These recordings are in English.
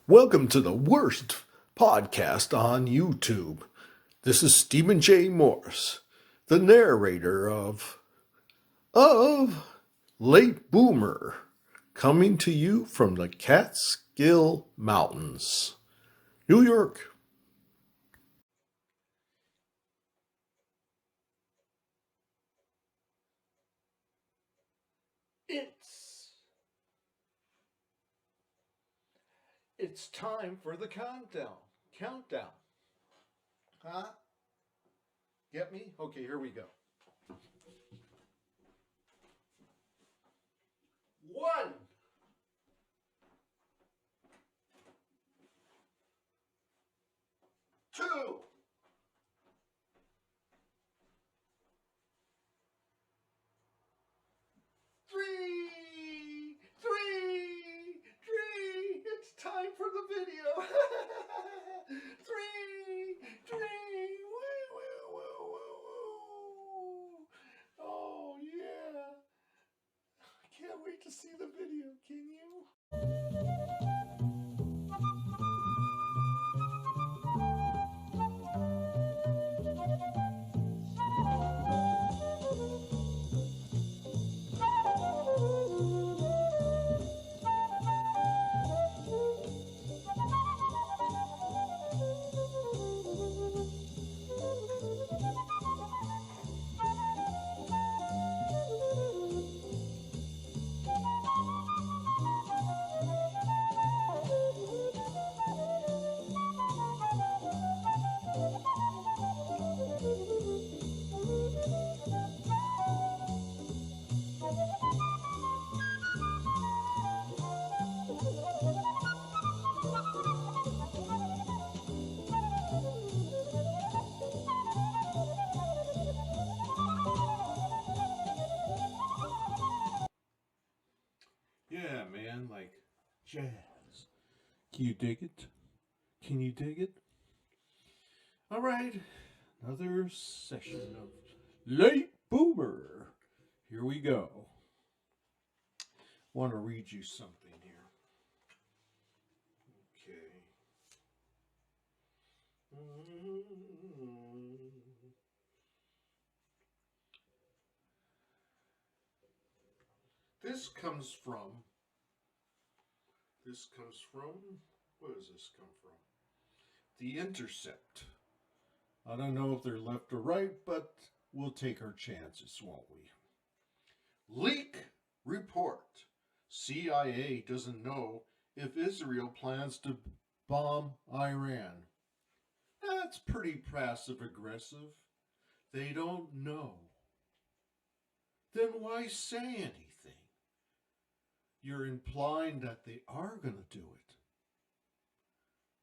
Welcome to the worst podcast on YouTube. This is Stephen J. Morse, the narrator of Late Boomer, coming to you from the Catskill Mountains, New York. It's it's time for the countdown. Countdown. Huh? Get me? Okay, here we go. 1, 2, 3, 3, 3. It's time for the video. 3, 3. Woo, woo, woo, woo, woo. Oh yeah. I can't wait to see the video. Can you? Yeah, man, like jazz. Can you dig it? Can you dig it? All right, another session of Late Boomer. Here we go. Want to read you something here. Okay. This comes from. Where does this come from? The Intercept. I don't know if they're left or right, but we'll take our chances, won't we? Leak report. CIA doesn't know if Israel plans to bomb Iran. That's pretty passive aggressive. They don't know. Then why say anything? You're implying that they are going to do it.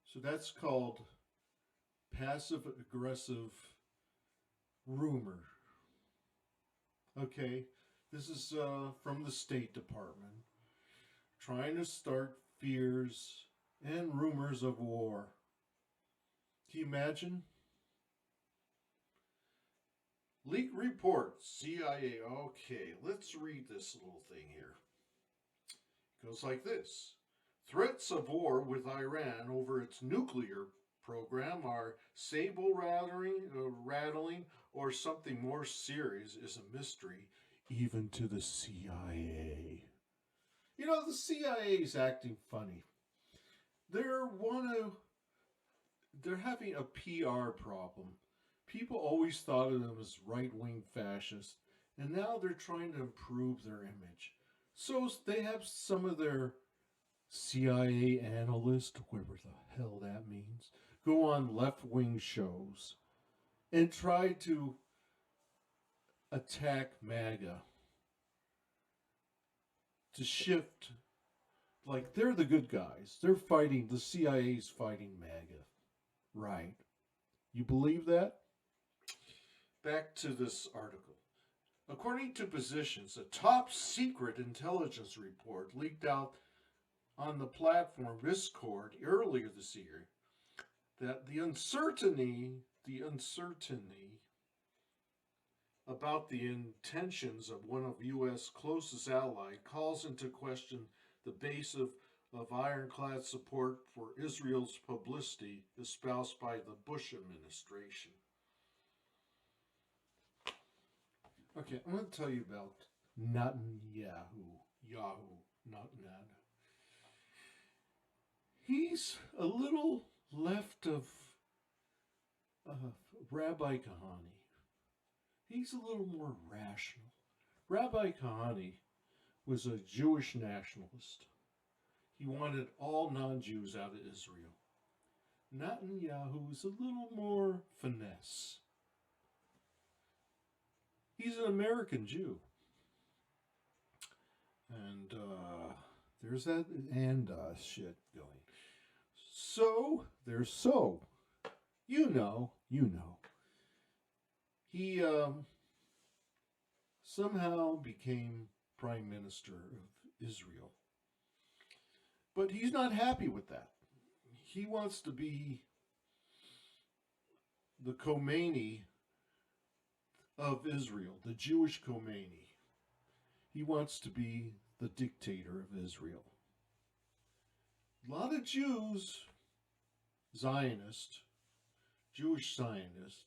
So that's called passive aggressive rumor. Okay, this is from the State Department, trying to start fears and rumors of war. Can you imagine? Leak report, CIA. Okay, let's read this little thing here. It goes like this. Threats of war with Iran over its nuclear program are rattling, or something more serious is a mystery, even to the CIA. You know, the CIA is acting funny. They're they're having a PR problem. People always thought of them as right-wing fascists, and now they're trying to improve their image. So they have some of their CIA analysts, whatever the hell that means, go on left-wing shows and try to attack MAGA, to shift, like they're the good guys. They're fighting, the CIA's fighting MAGA. Right. You believe that? Back to this article. According to Positions, a top secret intelligence report leaked out on the platform Discord earlier this year that the uncertainty about the intentions of one of U.S. closest ally calls into question the base of of ironclad support for Israel's publicity espoused by the Bush administration. Okay, I'm going to tell you about Netanyahu. Not Ned. He's a little left of Rabbi Kahane. He's a little more rational. Rabbi Kahane was a Jewish nationalist. He wanted all non-Jews out of Israel. Netanyahu is a little more finesse. He's an American Jew. And there's that shit going. So, there's so. You know. He somehow became Prime Minister of Israel. But he's not happy with that. He wants to be the Khomeini of Israel, the Jewish Khomeini. He wants to be the dictator of Israel. A lot of Jews, Jewish Zionist,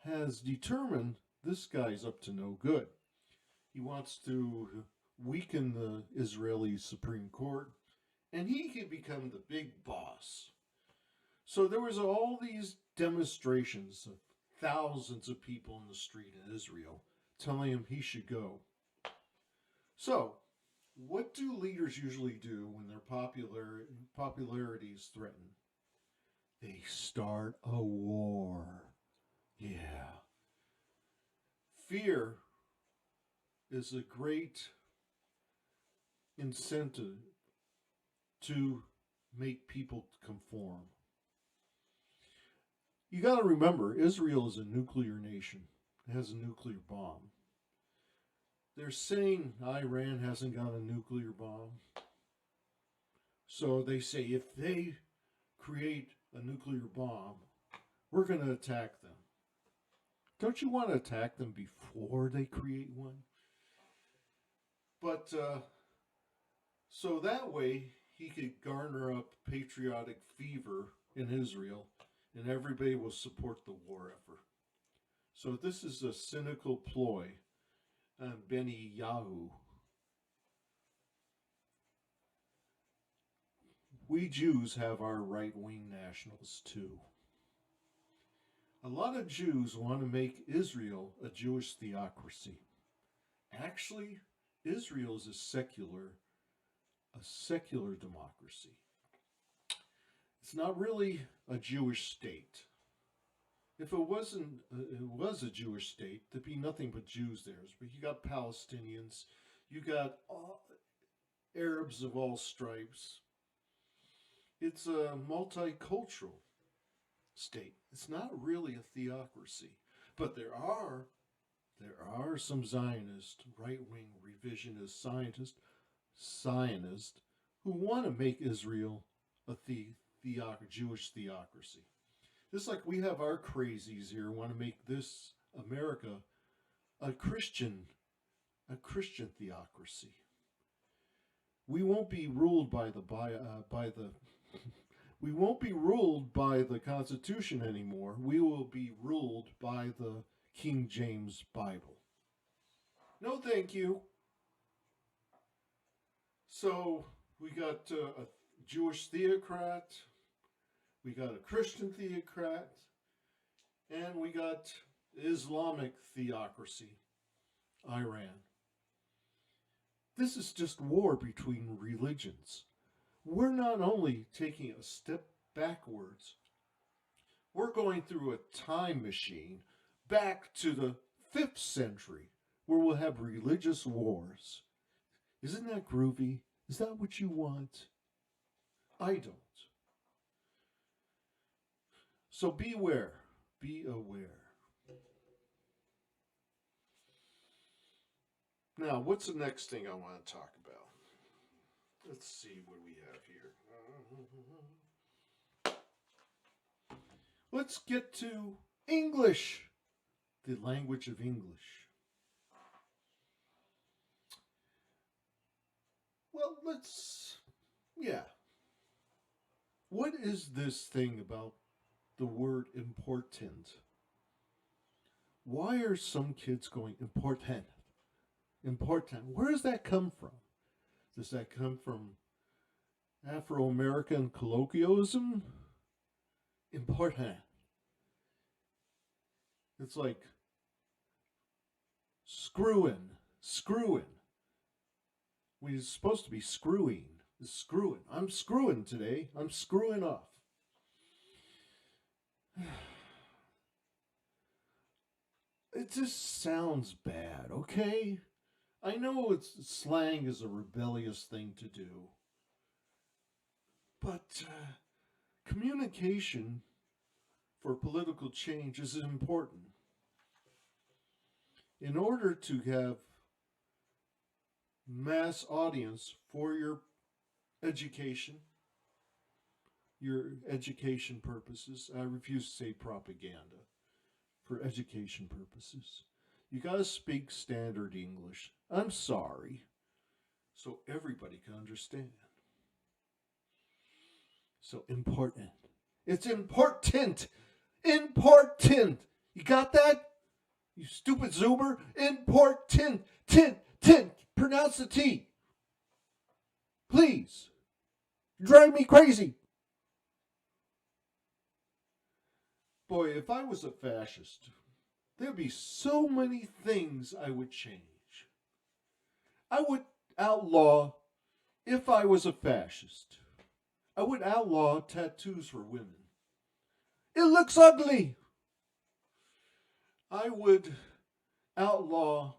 has determined this guy's up to no good. He wants to weaken the Israeli Supreme Court, and he can become the big boss. So there was all these demonstrations of thousands of people in the street in Israel telling him he should go. So, what do leaders usually do when their popularity is threatened? They start a war. Yeah. Fear is a great incentive to make people conform. You got to remember, Israel is a nuclear nation. It has a nuclear bomb. They're saying Iran hasn't got a nuclear bomb. So they say if they create a nuclear bomb, we're going to attack them. Don't you want to attack them before they create one? But so that way he could garner up patriotic fever in Israel, and everybody will support the war effort. So this is a cynical ploy on Benny Yahoo. We Jews have our right-wing nationals too. A lot of Jews want to make Israel a Jewish theocracy. Actually, Israel is a secular democracy. It's not really a Jewish state. If it was a Jewish state, there'd be nothing but Jews there. But you got Palestinians, you got Arabs of all stripes. It's a multicultural state. It's not really a theocracy. But there are some Zionist, right-wing, revisionist Zionists who want to make Israel a Jewish theocracy. Just like we have our crazies here who want to make this America a Christian theocracy. We won't be ruled by the we won't be ruled by the Constitution anymore. We will be ruled by the King James Bible. No, thank you. So we got a Jewish theocrat, we got a Christian theocrat, and we got Islamic theocracy, Iran. This is just war between religions. We're not only taking a step backwards, we're going through a time machine back to the 5th century where we'll have religious wars. Isn't that groovy? Is that what you want? I don't. So beware. Be aware. Now, what's the next thing I want to talk about? Let's see what we have here. Let's get to English, the language of English. Well, Yeah. What is this thing about the word important? Why are some kids going important? Important. Where does that come from? Does that come from Afro American colloquialism? Important. It's like screwing. We're supposed to be screwing. Screwing. I'm screwing today. I'm screwing off. It just sounds bad, okay? I know slang is a rebellious thing to do, but communication for political change is important. In order to have mass audience for your education purposes, I refuse to say propaganda, for education purposes, you got to speak standard English. I'm sorry. So everybody can understand. So important. It's important. Important. You got that? You stupid zoomer. Important. Tint. Pronounce the T. Please. You drive me crazy. Boy, if I was a fascist, there'd be so many things I would change. I would outlaw, if I was a fascist, I would outlaw tattoos for women. It looks ugly. I would outlaw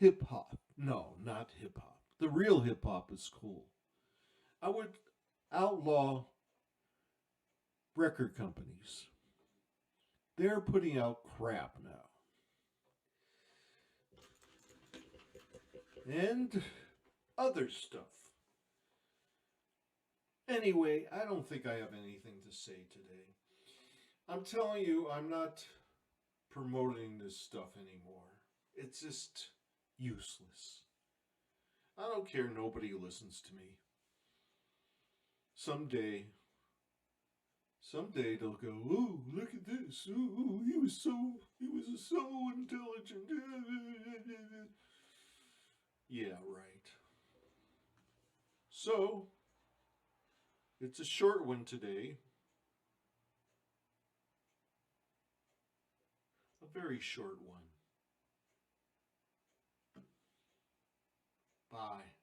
hip hop. No, not hip hop. The real hip hop is cool. I would outlaw record companies. They're putting out crap now. And other stuff. Anyway, I don't think I have anything to say today. I'm telling you, I'm not promoting this stuff anymore. It's just useless. I don't care, nobody listens to me. Someday they'll go, "Ooh, look at this. Ooh, he was so intelligent." Yeah, right. So, it's a short one today. A very short one. Bye.